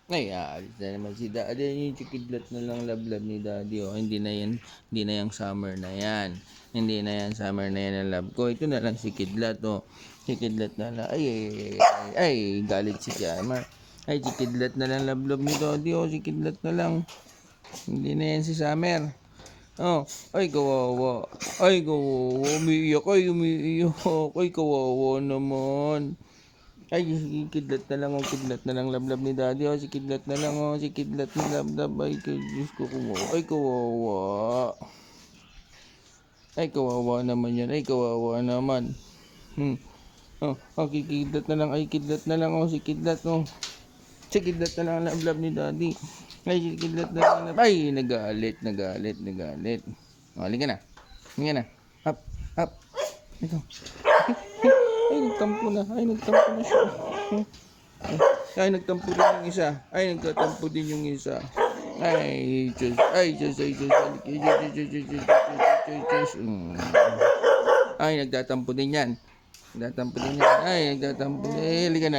Ay, aalis na naman si Daddy. Yung chikidlat na lang lablab ni Daddy. Oh. Hindi na yung summer na yan. Hindi na yan summer na yan ang love ko. Ito na lang si Kidlat. Oh. Si Kidlat na lang. Ay, galit si Summer. Ay, si Kidlat na lang lablab ni Daddy. Oh, si Kidlat na lang. Hindi na yan si Summer. Oh, ay kawawa. Ay kawawa. Umiiyak. Ay kawawa naman. Ay, si Kidlat na lang, Kidlat na lang, lablab ni Daddy, si Kidlat na lang, si Kidlat na lablab, ay, Diyos ko, kawawa, ay, kawawa naman yan, ay, kawawa naman, Kidlat na lang, ay, Kidlat na lang, si Kidlat, si Kidlat na lang, lablab ni Daddy, ay, si Kidlat na lang, ay, nagalit, halika na, up, ito, ay, nagtampo na siya. Ay, nagtampo din yung isa. Ay, nagtatampo din yung isa. Ay, Diyos. Ay, nagtatampo din yan. Ay, nagtatampo din. Halika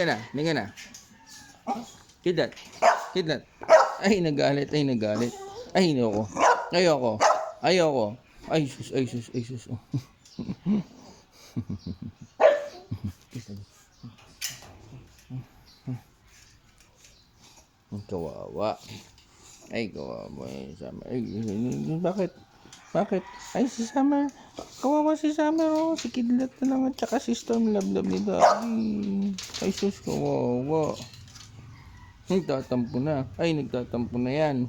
na. Kidlat. Ay, nagalit. Ay, ayoko. Ay, sus. Kawawa. Ay, kawawa. Summer. Ay, bakit? Ay, si Summer. Kawawa si Summer. Oh. Si Kidlat na lang at saka si Storm lablab ni Daddy. Ay, sus, kawawa. Nagtatampo na yan.